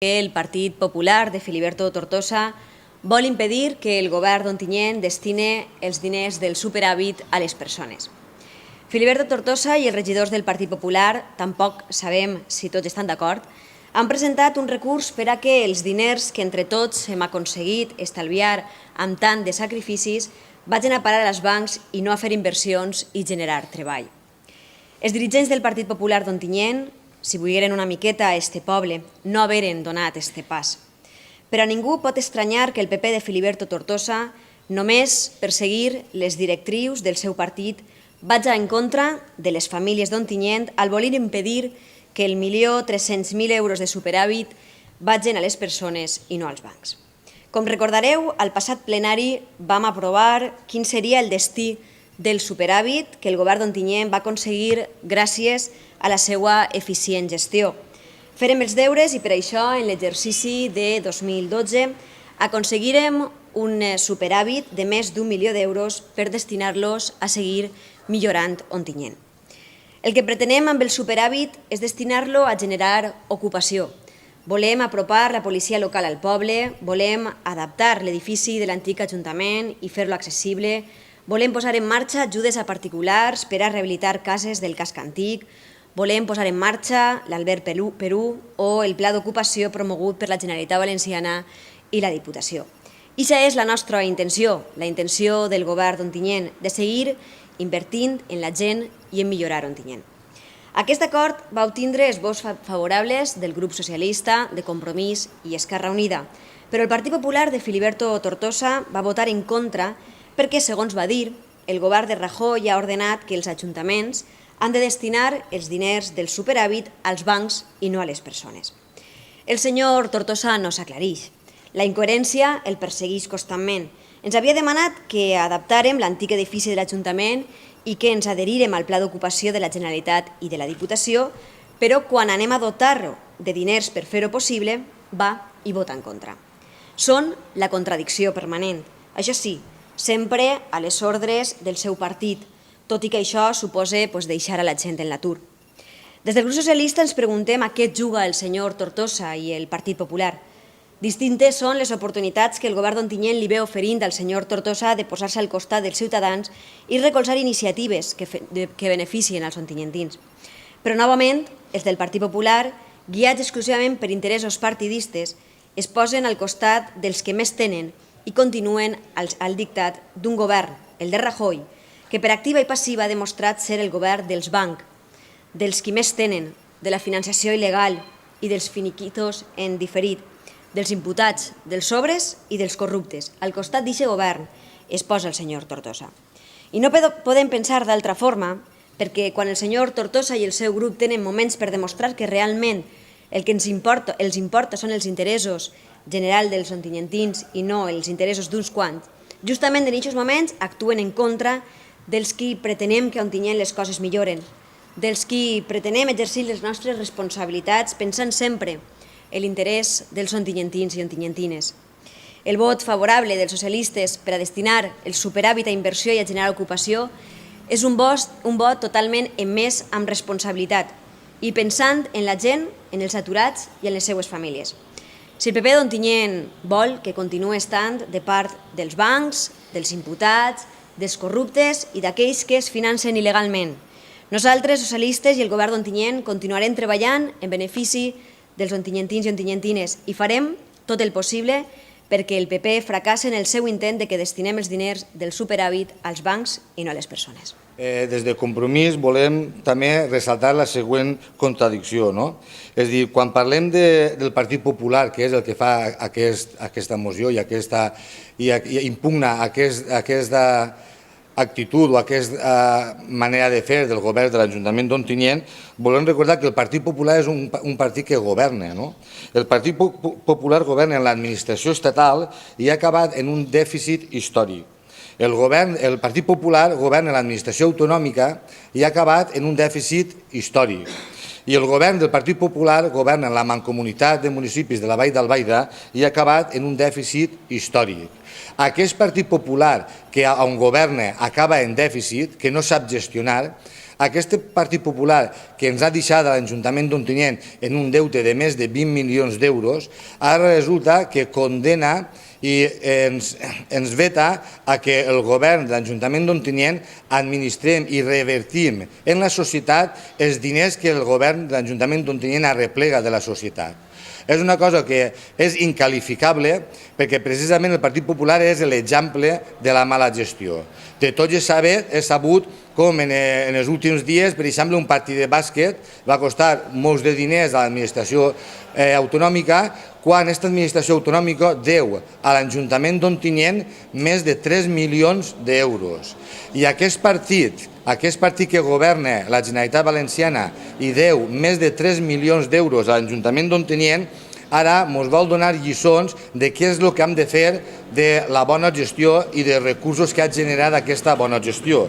El Partit Popular de Filiberto Tortosa vol impedir que el govern d'Ontinyent destine els diners del superàvit a les persones. Filiberto Tortosa i els regidors del Partit Popular, tampoc sabem si tots estan d'acord, han presentat un recurs per a que els diners que entre tots hem aconseguit estalviar amb tant de sacrificis vagin a parar als bancs i no a fer inversions i generar treball. Els dirigents del Partit Popular d'Ontinyent, si volgueren una miqueta a este poble, no haveren donat este pas. Però a ningú pot estranyar que el PP de Filiberto Tortosa, només per seguir les directrius del seu partit, vaja en contra de les famílies d'Ontinyent al voler impedir que el 1.300.000 euros de superàvit vagin a les persones i no als bancs. Com recordareu, al passat plenari vam aprovar quin seria el destí del superàvit que el govern d'Ontinyent va aconseguir gràcies a la seva eficient gestió. Fèrem els deures i per això en l'exercici de 2012 aconseguirem un superàvit de més d'1 milió d'euros per destinar-los a seguir millorant Ontinyent. El que pretenem amb el superàvit és destinar-lo a generar ocupació. Volem apropar la policia local al poble, volem adaptar l'edifici de l'antic Ajuntament i fer-lo accessible, volem posar en marxa ajudes a particulars per a rehabilitar cases del casc antic, volem posar en marxa l'Albert Perú o el pla d'ocupació promogut per la Generalitat Valenciana i la Diputació. Ixa és la nostra intenció, la intenció del govern d'Ontinyent, de seguir invertint en la gent i en millorar Ontinyent. Aquest acord va obtindre els vots favorables del grup socialista, de Compromís i Esquerra Unida, però el Partit Popular de Filiberto Tortosa va votar en contra perquè, segons va dir, el govern de Rajoy ha ordenat que els ajuntaments han de destinar els diners del superàvit als bancs i no a les persones. El senyor Tortosa no s'aclareix. La incoherència el persegueix constantment. Ens havia demanat que adaptàrem l'antic edifici de l'Ajuntament i que ens adherírem al pla d'ocupació de la Generalitat i de la Diputació, però quan anem a dotar-lo de diners per fer-ho possible, va i vota en contra. Són la contradicció permanent. Això sí, sempre a les ordres del seu partit, tot i que això suposa deixar a la gent en l'atur. Des del grup socialista ens preguntem a què juga el senyor Tortosa i el Partit Popular. Distintes són les oportunitats que el govern d'Ontinyent li ve oferint al senyor Tortosa de posar-se al costat dels ciutadans i recolzar iniciatives que beneficien als ontinyentins. Però, novament, els del Partit Popular, guiats exclusivament per interessos partidistes, es posen al costat dels que més tenen i continuen al dictat d'un govern, el de Rajoy, que per activa i passiva ha demostrat ser el govern dels bancs, dels qui més tenen, de la financiació il·legal i dels finiquitos en diferit, dels imputats, dels sobres i dels corruptes. Al costat d'aquest govern es posa el senyor Tortosa. I no podem pensar d'altra forma, perquè quan el senyor Tortosa i el seu grup tenen moments per demostrar que realment el que els importa són els interessos generals dels ontinyentins i no els interessos d'uns quants, justament en aquests moments actuen en contra dels qui pretenem que a Ontinyent les coses milloren, dels qui pretenem exercir les nostres responsabilitats pensant sempre en l'interès dels ontinyentins i ontinyentines. El vot favorable dels socialistes per a destinar el superàvit a inversió i a generar ocupació és un vot totalment emès amb responsabilitat i pensant en la gent, en els aturats i en les seues famílies. Si el PP d'Ontinyent vol que continuï estant de part dels bancs, dels imputats, dels corruptes i d'aquells que es financen il·legalment. Nosaltres, socialistes i el govern d'Ontinyent, continuarem treballant en benefici dels ontinyentins i ontinyentines i farem tot el possible perquè el PP fracassi en el seu intent de que destinem els diners del superàvit als bancs i no a les persones. Des de Compromís volem també ressaltar la següent contradicció. És a dir, quan parlem del Partit Popular, que és el que fa aquesta moció i impugna aquesta actitud o aquesta manera de fer del govern de l'Ajuntament d'Ontinyent, volem recordar que el Partit Popular és un partit que governa. El Partit Popular governa en l'administració estatal i ha acabat en un dèficit històric. El Partit Popular governa l'administració autonòmica i ha acabat en un dèficit històric. I el govern del Partit Popular governa la Mancomunitat de Municipis de la Vall d'Albaida i ha acabat en un dèficit històric. Aquest Partit Popular que on governa acaba en dèficit, que no sap gestionar, Aquest Partit Popular, que ens ha deixat a l'Ajuntament d'Ontinyent en un deute de més de 20 milions d'euros, ara resulta que condena i ens veta a que el govern de l'Ajuntament d'Ontinyent administrem i revertim en la societat els diners que el govern de l'Ajuntament d'Ontinyent arreplega de la societat. És una cosa que és incalificable perquè precisament el Partit Popular és l'exemple de la mala gestió. De tots és sabut com en els últims dies, per exemple, un partit de bàsquet va costar molts de diners a l'administració autonòmica, quan aquesta administració autonòmica deu a l'Ajuntament d'Ontinyent més de 3 milions d'euros. I aquest partit que governa la Generalitat Valenciana i deu més de 3 milions d'euros a l'Ajuntament d'Ontinyent, ara ens vol donar lliçons de què és el que hem de fer de la bona gestió i dels recursos que ha generat aquesta bona gestió.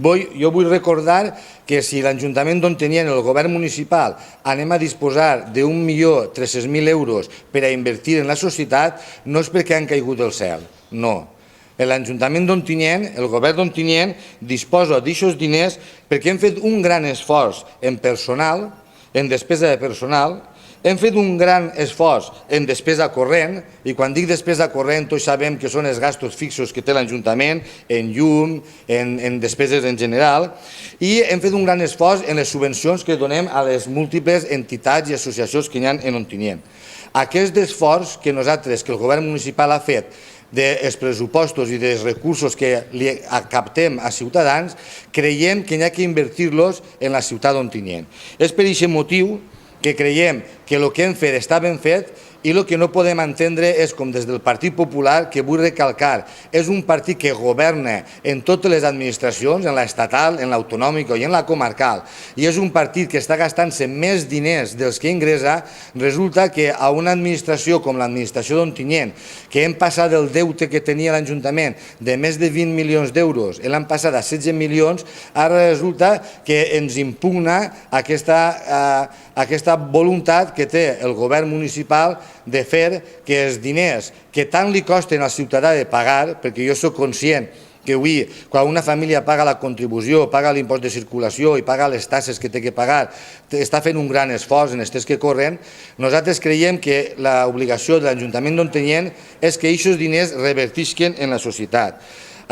Jo vull recordar que si l'Ajuntament d'Ontinyent, el govern municipal, anem a disposar d'1.300.000 euros per a invertir en la societat, no és perquè han caigut del cel, no. L'Ajuntament d'Ontinyent, el govern d'Ontinyent, disposa d'aixòs diners perquè hem fet un gran esforç en personal, en despesa de personal, hem fet un gran esforç en despesa corrent, i quan dic despesa corrent tots sabem que són els gastos fixos que té l'Ajuntament, en llum, en despeses en general, i hem fet un gran esforç en les subvencions que donem a les múltiples entitats i associacions que hi ha en Ontinyent. Aquest esforç que nosaltres, que el govern municipal ha fet, dels pressupostos i dels recursos que li captem a ciutadans, creiem que hi ha que invertir-los en la ciutat d'Ontinyent. És per aquest motiu que creiem que el que hem fet està ben fet i el que no podem entendre és com des del Partit Popular, que vull recalcar, és un partit que governa en totes les administracions, en l'estatal, en l'autonòmica i en la comarcal, i és un partit que està gastant-se més diners dels que ingressa. Resulta que a una administració com l'administració d'Ontinyent, que hem passat del deute que tenia l'Ajuntament de més de 20 milions d'euros, l'hem passat a 16 milions, ara resulta que ens impugna aquesta voluntat que té el govern municipal de fer que els diners que tant li costen al ciutadà de pagar, perquè jo soc conscient que avui, quan una família paga la contribució, paga l'impost de circulació i paga les taxes que té que pagar, està fent un gran esforç en els temps que corren, nosaltres creiem que l'obligació de l'Ajuntament d'Ontinyent és que aquests diners revertisquen en la societat.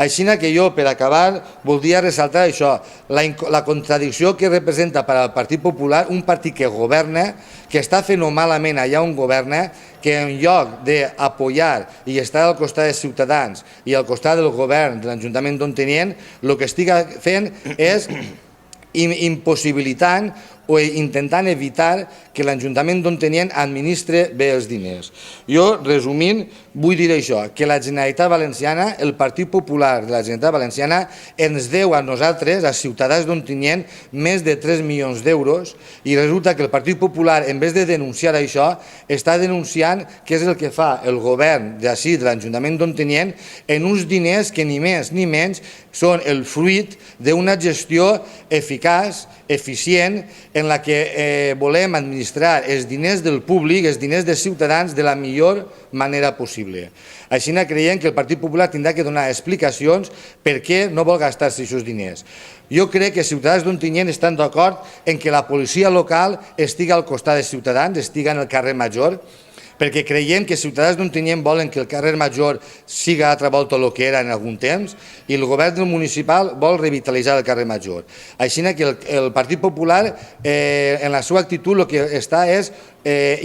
Així que jo, per acabar, voldria ressaltar això, la contradicció que representa per al Partit Popular un partit que governa, que està fent malament allà on governa, que en lloc d'apoyar i estar al costat dels ciutadans i al costat del govern de l'Ajuntament d'Ontinyent, el que estic fent és impossibilitant o intentant evitar que l'Ajuntament d'Ontinyent administre bé els diners. Jo, resumint, vull dir això, que la Generalitat Valenciana, el Partit Popular de la Generalitat Valenciana, ens deu a nosaltres, als ciutadans d'Ontinyent, més de 3 milions d'euros, i resulta que el Partit Popular, en vez de denunciar això, està denunciant què és el que fa el govern d'ací, de l'Ajuntament d'Ontinyent, en uns diners que ni més ni menys són el fruit d'una gestió eficaç, eficient, en la que volem administrar els diners del públic, els diners dels ciutadans, de la millor manera possible. Així creiem que el Partit Popular tindrà que donar explicacions per què no vol gastar-se aquests diners. Jo crec que els ciutadans d'Ontinyent estan d'acord en que la policia local estigui al costat dels ciutadans, estigui en el carrer Major, perquè creiem que els ciutadans d'Ontinyent volen que el carrer Major sigui altra volta el que era en algun temps i el govern municipal vol revitalitzar el carrer Major. Així que el Partit Popular, en la seva actitud, el que està és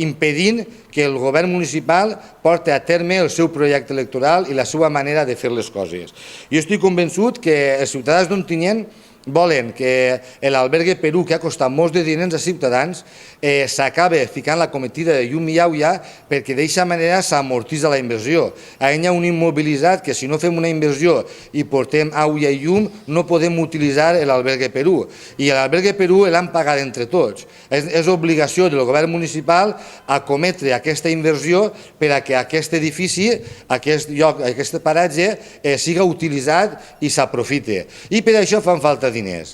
impedint que el govern municipal porti a terme el seu projecte electoral i la seva manera de fer les coses. Jo estic convençut que els ciutadans d'Ontinyent volen que l'albergue Perú, que ha costat molts de diners a ciutadans, s'acabi ficant la cometida de llum i aigua perquè d'aquesta manera s'amortitza la inversió. Hi ha un immobilitzat que si no fem una inversió i portem aigua i llum no podem utilitzar l'albergue Perú. I l'albergue Perú l'han pagat entre tots. És obligació del govern municipal acometre aquesta inversió per a que aquest edifici, aquest lloc, aquest paratge, siga utilitzat i s'aprofite. I per això fan falta diners.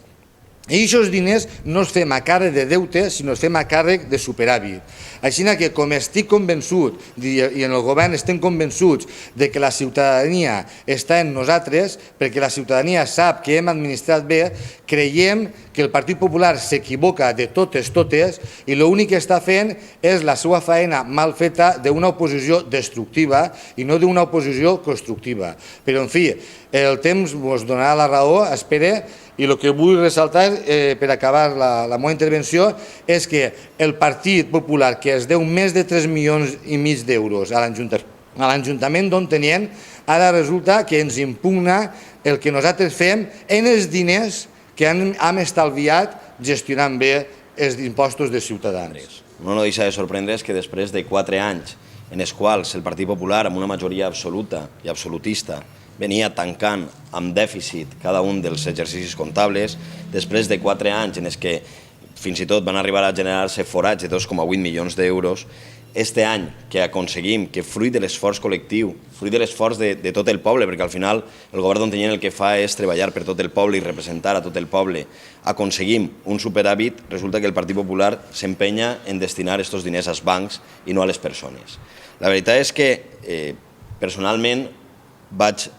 I aquests diners no els fem a càrrec de deute, sinó els fem a càrrec de superàvit. Així que, com estic convençut, i en el govern estem convençuts de que la ciutadania està en nosaltres, perquè la ciutadania sap que hem administrat bé, creiem que el Partit Popular s'equivoca de totes i l'únic que està fent és la seva feina mal feta d'una oposició destructiva i no d'una oposició constructiva. Però, en fi, el temps ens donarà la raó, espero, i el que vull ressaltar per acabar la meva intervenció és que el Partit Popular, que es deu més de 3,5 milions d'euros a l'Ajuntament d'Ontinyent, ara resulta que ens impugna el que nosaltres fem en els diners que hem estalviat gestionant bé els impostos dels ciutadans. No deixa de sorprendre's que després de 4 anys en els quals el Partit Popular, amb una majoria absoluta i absolutista, venia tancant amb dèficit cada un dels exercicis comptables, després de 4 anys en els que fins i tot van arribar a generar-se forats de 2,8 milions d'euros, este any que aconseguim que fruit de l'esforç col·lectiu, fruit de l'esforç de tot el poble, perquè al final el govern d'Ontinyent el que fa és treballar per tot el poble i representar a tot el poble, aconseguim un superàvit, resulta que el Partit Popular s'empenya en destinar aquests diners als bancs i no a les persones. La veritat és que personalment vaig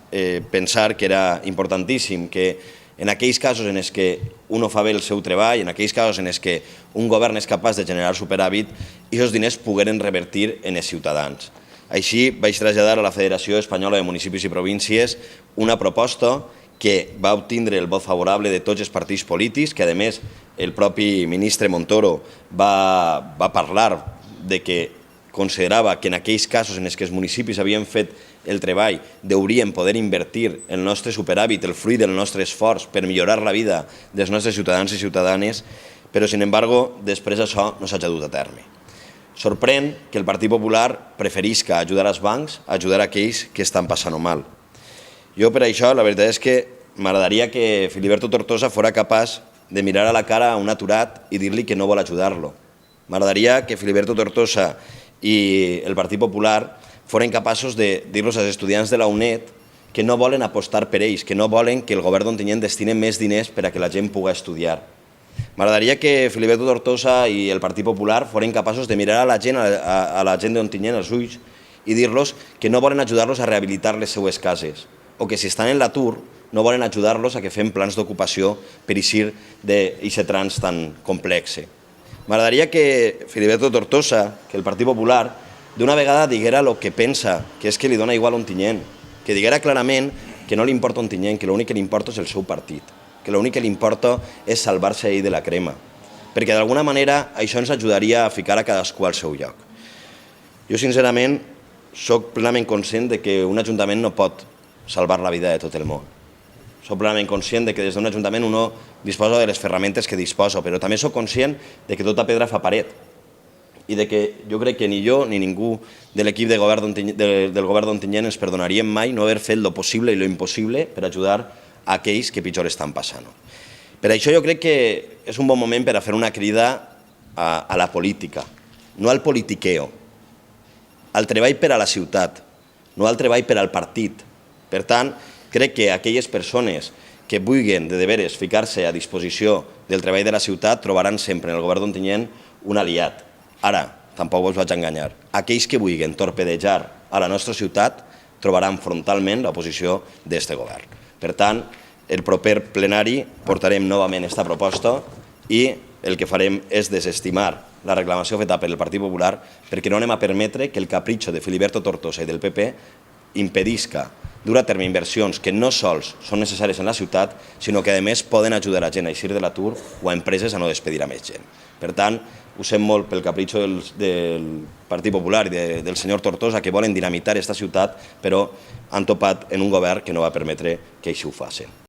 pensar que era importantíssim que en aquells casos en què un fa bé el seu treball, en aquells casos en què un govern és capaç de generar superàvit, aquests diners pogueren revertir en els ciutadans. Així vaig traslladar a la Federació Espanyola de Municipis i Províncies una proposta que va obtindre el vot favorable de tots els partits polítics, que a més el propi ministre Montoro va parlar de que considerava que en aquells casos en què els municipis havien fet el treball hauríem poder invertir el nostre superàvit, el fruit del nostre esforç per millorar la vida dels nostres ciutadans i ciutadanes, però, sin embargo, després això no s'ha dut a terme. Sorprèn que el Partit Popular preferisca ajudar als bancs a ajudar aquells que estan passant-ho mal. Jo, per això, la veritat és que m'agradaria que Filiberto Tortosa fora capaç de mirar a la cara a un aturat i dir-li que no vol ajudar-lo. M'agradaria que Filiberto Tortosa i el Partit Popular foren capaços de dir-los als estudiants de la UNED que no volen apostar per ells, que no volen que el govern d'Ontinyent destini més diners per a que la gent pugui estudiar. M'agradaria que Filiberto Tortosa i el Partit Popular foren capaços de mirar a la gent d'Ontinyent als ulls i dir-los que no volen ajudar-los a rehabilitar les seues cases, o que si estan en l'atur no volen ajudar-los a que fem plans d'ocupació per eixir d'aquest trans tan complex. M'agradaria que Filiberto Tortosa, que el Partit Popular, d'una vegada diguera el que pensa, que és que li dona igual Ontinyent, que diguera clarament que no li importa Ontinyent, que l'únic que li importa és el seu partit, que l'únic que li importa és salvar-se ell de la crema, perquè d'alguna manera això ens ajudaria a ficar a cadascú al seu lloc. Jo, sincerament, soc plenament conscient que un ajuntament no pot salvar la vida de tot el món. Soc plenament conscient que des d'un ajuntament uno disposa de les ferramentes que disposa, però també soc conscient que tota pedra fa paret i que jo crec que ni jo ni ningú de l'equip del govern d'Ontinyent ens perdonaríem mai no haver fet lo possible i lo impossible per ajudar a aquells que pitjor estan passant. Per això jo crec que és un bon moment per a fer una crida a la política, no al politiqueo, al treball per a la ciutat, no al treball per al partit. Per tant, crec que aquelles persones que vulguin de veres ficar-se a disposició del treball de la ciutat trobaran sempre en el govern d'Ontinyent un aliat. Ara, tampoc us vaig enganyar, aquells que vulguin torpedejar a la nostra ciutat trobaran frontalment l'oposició d'aquest govern. Per tant, el proper plenari portarem novament aquesta proposta i el que farem és desestimar la reclamació feta per el Partit Popular perquè no anem a permetre que el capritxo de Filiberto Tortosa i del PP impedisca dur a terme inversions que no sols són necessàries en la ciutat, sinó que a més poden ajudar a gent a eixir de l'atur o a empreses a no despedir a més gent. Per tant, ho sent molt pel capritxo del Partit Popular i del senyor Tortosa, que volen dinamitar aquesta ciutat, però han topat en un govern que no va permetre que així ho facin.